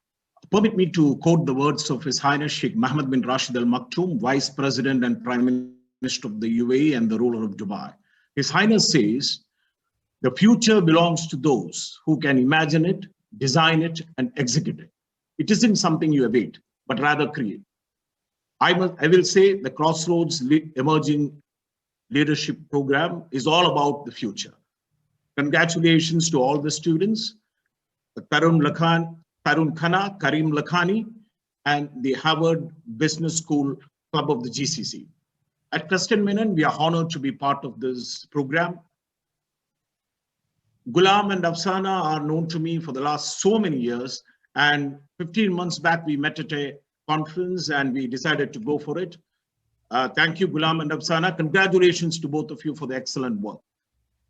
Permit me to quote the words of His Highness Sheikh Mohammed bin Rashid Al Maktoum, Vice President and Prime Minister of the UAE and the ruler of Dubai. His Highness says, "The future belongs to those who can imagine it, design it, and execute it. It isn't something you await, but rather create." I will say the Crossroads Emerging Leadership Program is all about the future. Congratulations to all the students, Tarun Khanna, Karim Lakhani, and the Harvard Business School Club of the GCC. At Preston Menon, we are honored to be part of this program. Ghulam and Afsana are known to me for the last so many years, and 15 months back, we met at a conference and we decided to go for it. Thank you, Ghulam and Afsana. Congratulations to both of you for the excellent work.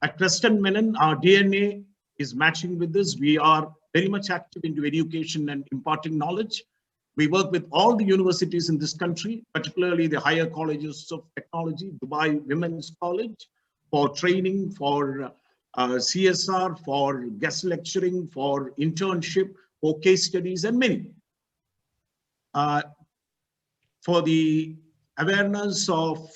At Preston Menon, our DNA is matching with this. We are very much active into education and imparting knowledge. We work with all the universities in this country, particularly the higher colleges of technology, Dubai Women's College, for training, for CSR, for guest lecturing, for internship, for case studies, and many. For the awareness of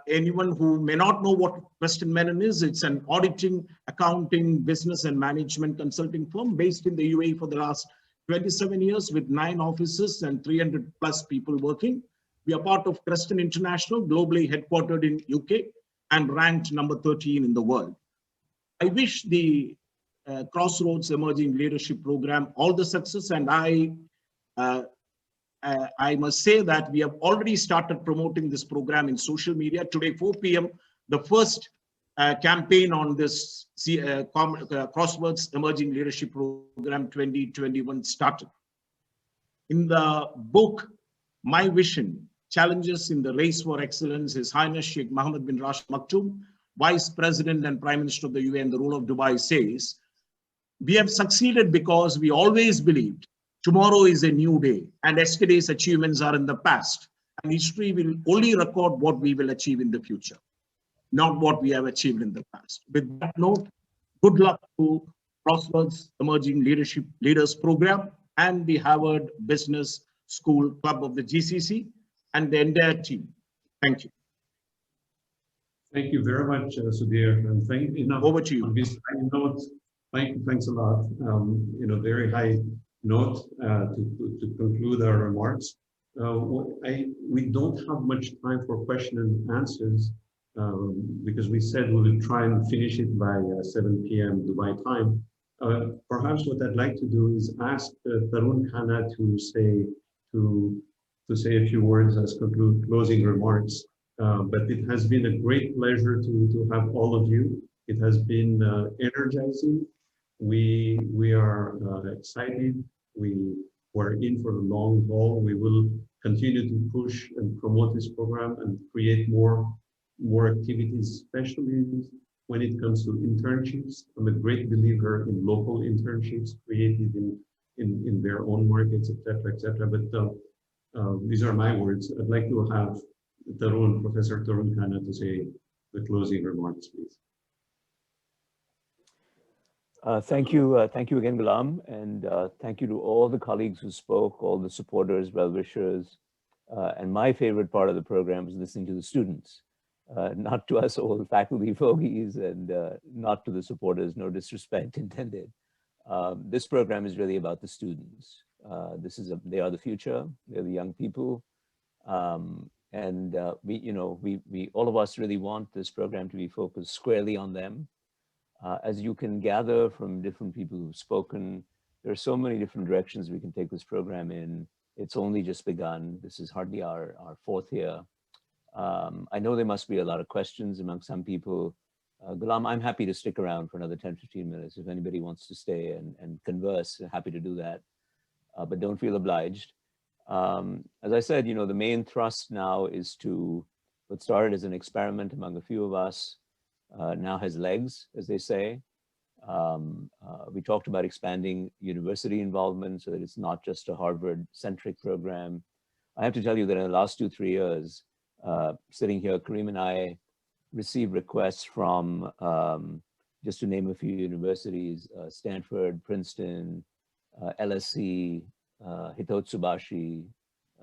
anyone who may not know what Preston Menon is, it's an auditing, accounting, business and management consulting firm based in the UAE for the last 27 years with 9 offices and 300 plus people working. We are part of Preston International, globally headquartered in UK and ranked number 13 in the world. I wish the Crossroads Emerging Leadership Program all the success, and I must say that we have already started promoting this program in social media. Today, 4 p.m., the first campaign on this Crossroads Emerging Leadership Program 2021 started. In the book, My Vision, Challenges in the Race for Excellence, His Highness Sheikh Mohammed bin Rashid Al Maktoum, Vice President and Prime Minister of the UAE and the ruler of Dubai, says, "We have succeeded because we always believed tomorrow is a new day and yesterday's achievements are in the past, and history will only record what we will achieve in the future, not what we have achieved in the past." With that note, good luck to Crossroads Emerging Leaders Program and the Harvard Business School Club of the GCC and the entire team. Thank you. Thank you very much, Sudhir. And over to you. On this high note, thanks a lot. Very high note to conclude our remarks. We don't have much time for question and answers because we said we will try and finish it by 7 p.m. Dubai time. Perhaps what I'd like to do is ask Tarun Khanna to to say a few words as closing remarks. But it has been a great pleasure to have all of you. It has been energizing. We are excited. We're in for the long haul. We will continue to push and promote this program and create more activities, especially when it comes to internships. I'm a great believer in local internships created in their own markets, etc., etc. But these are my words. I'd like to have Professor Tarun Khanna to say the closing remarks, please. Thank you again, Ghulam, and thank you to all the colleagues who spoke, all the supporters, well-wishers, and my favorite part of the program is listening to the students, not to us old faculty fogies, and not to the supporters, no disrespect intended. This program is really about the students. They are the future, they're the young people, and we all of us really want this program to be focused squarely on them. As you can gather from different people who've spoken, there are so many different directions we can take this program in. It's only just begun. This is hardly our fourth year. I know there must be a lot of questions among some people. Ghulam, I'm happy to stick around for another 10, 15 minutes. If anybody wants to stay and converse, happy to do that, but don't feel obliged. As I said, the main thrust now is what started as an experiment among a few of us, now has legs, as they say. We talked about expanding university involvement so that it's not just a Harvard-centric program. I have to tell you that in the last 2-3 years, sitting here, Kareem and I received requests from, just to name a few universities, Stanford, Princeton, LSE, Hitotsubashi,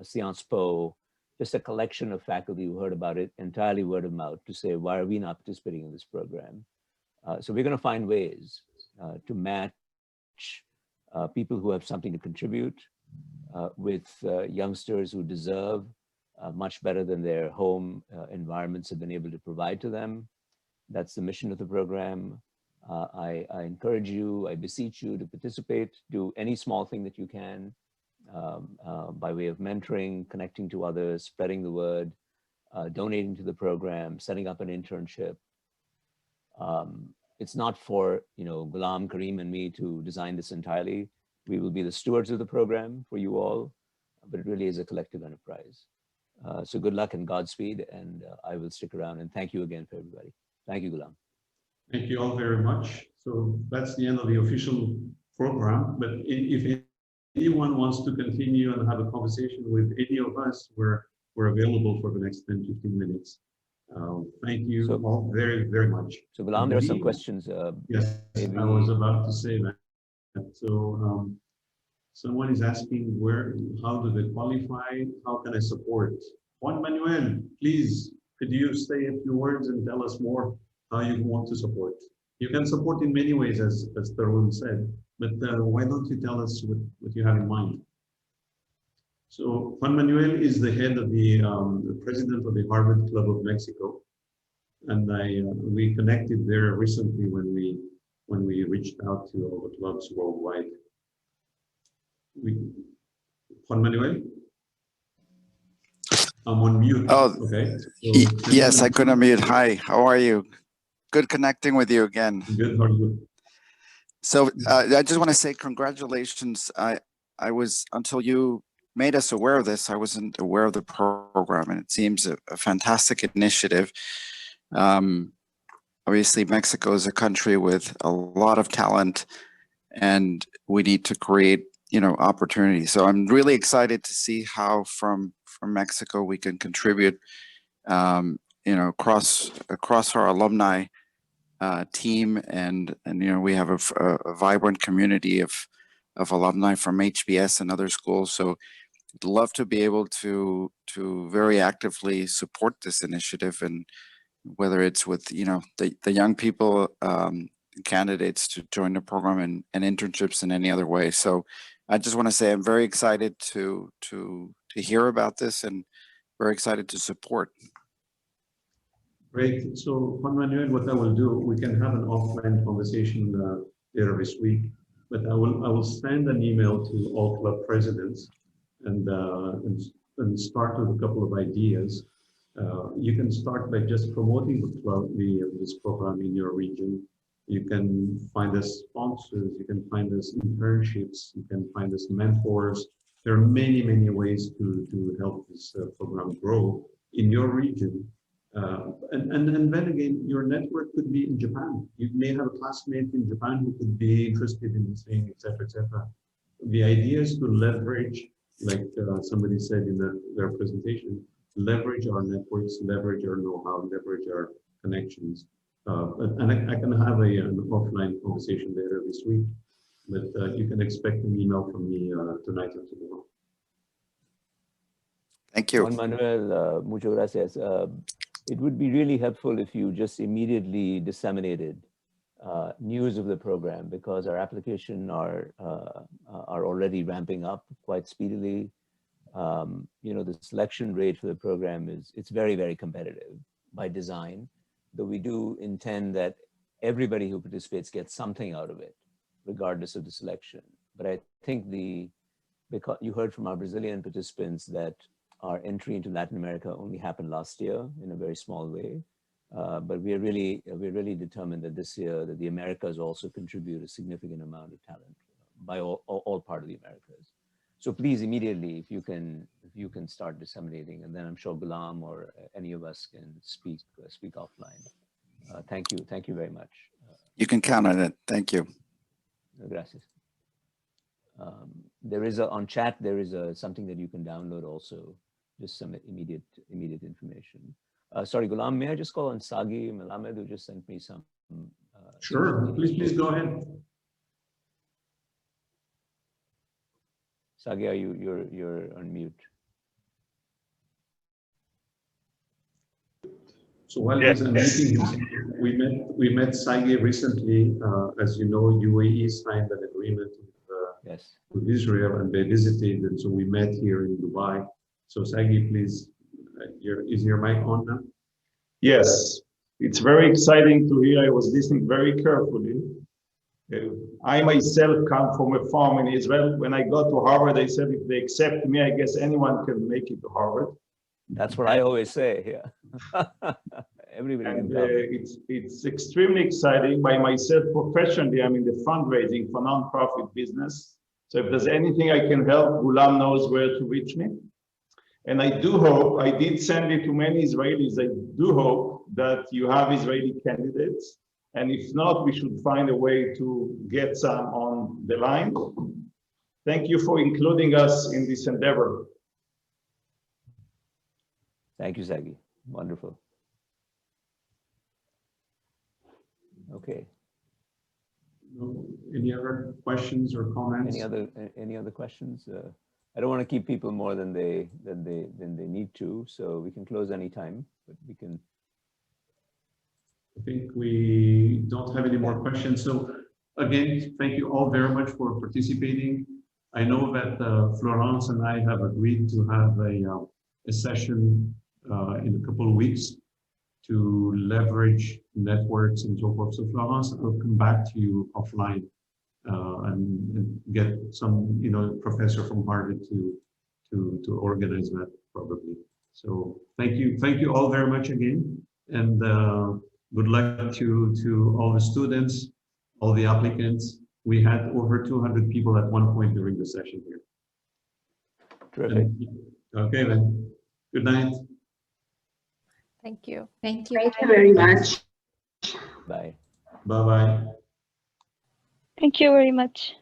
Sciences Po, just a collection of faculty who heard about it entirely word of mouth to say, why are we not participating in this program? So we're going to find ways to match people who have something to contribute with youngsters who deserve much better than their home environments have been able to provide to them. That's the mission of the program. I encourage you, I beseech you to participate, do any small thing that you can by way of mentoring, connecting to others, spreading the word, donating to the program, setting up an internship. It's not for Ghulam, Kareem, and me to design this entirely. We will be the stewards of the program for you all, but it really is a collective enterprise. So good luck and Godspeed, and I will stick around, and thank you again for everybody. Thank you, Ghulam. Thank you all very much. So that's the end of the official program, but if anyone wants to continue and have a conversation with any of us, we're available for the next 10-15 minutes. Thank you all very, very much. So Ghulam, there are some questions. Yes, maybe. I was about to say that. So someone is asking how do they qualify? How can I support? Juan Manuel, please, could you say a few words and tell us more how you want to support? You can support in many ways, as Tarun said, but why don't you tell us what you have in mind? So Juan Manuel is the head of the president of the Harvard Club of Mexico, and we connected there recently when we reached out to all the clubs worldwide. Juan Manuel, I'm on mute. Oh, okay. So, yes, I couldn't unmute. Hi, how are you? Good connecting with you again. Good, how are you? So I just want to say congratulations. I was, until you made us aware of this, I wasn't aware of the program, and it seems a fantastic initiative. Obviously, Mexico is a country with a lot of talent, and we need to create, opportunities. So I'm really excited to see how from Mexico we can contribute, across our alumni team, and we have a vibrant community of alumni from HBS and other schools. So I'd love to be able to very actively support this initiative, and whether it's with the young people, candidates to join the program, and internships in any other way. So I just want to say I'm very excited to hear about this, and very excited to support. Great. So Juan Manuel, what I will do, we can have an offline conversation later this week, but I will send an email to all club presidents and and start with a couple of ideas. You can start by just promoting this program in your region. You can find us sponsors, you can find us internships, you can find us mentors. There are many, many ways to help this program grow in your region. And then again, your network could be in Japan. You may have a classmate in Japan who could be interested in this thing, etc., etc. The idea is to leverage, like somebody said in their presentation, leverage our networks, leverage our know-how, leverage our connections. And I can have an offline conversation later this week, but you can expect an email from me tonight or tomorrow. Thank you. Juan Manuel, muchas gracias. It would be really helpful if you just immediately disseminated news of the program, because our application are already ramping up quite speedily. You know, the selection rate for the program it's very, very competitive by design, though we do intend that everybody who participates gets something out of it, regardless of the selection. But I think because you heard from our Brazilian participants that our entry into Latin America only happened last year in a very small way. But we're really determined that this year that the Americas also contribute a significant amount of talent by all part of the Americas. So please immediately, if you can start disseminating, and then I'm sure Ghulam or any of us can speak offline. Thank you very much. You can count on it. Thank you. Gracias. There is on chat. There is something that you can download also, just some immediate information. Sorry, Ghulam, may I just call on Sagi Melamed, who just sent me some. Sure, please go ahead. Sagi, you're on mute. So while he's unmuting, we met Sagi recently. As you know, UAE signed an agreement with Israel, and they visited, and so we met here in Dubai. So Sagi, please, is your mic on now? Yes, it's very exciting to hear. I was listening very carefully. I myself come from a farm in Israel. When I got to Harvard, they said if they accept me, I guess anyone can make it to Harvard. That's what I always say. Yeah, everybody can come. It's extremely exciting. By myself, professionally, I'm in the fundraising for nonprofit business. So if there's anything I can help, Ghulam knows where to reach me. And I do hope, I did send it to many Israelis, I do hope that you have Israeli candidates. And if not, we should find a way to get some on the line. Thank you for including us in this endeavor. Thank you, Sagi. Wonderful. Okay. Any other questions or comments? Any other questions? I don't want to keep people more than they need to, so we can close any time, but we can. I think we don't have any more questions. So again, thank you all very much for participating. I know that Florence and I have agreed to have a session in a couple of weeks to leverage networks and so forth. So Florence, I'll come back to you offline and get some, professor from Harvard to organize that probably. So thank you all very much again, and good luck to all the students, all the applicants. We had over 200 people at one point during the session here. Terrific. Okay then. Good night. Thank you. Thank you very much. Bye. Bye-bye. Thank you very much.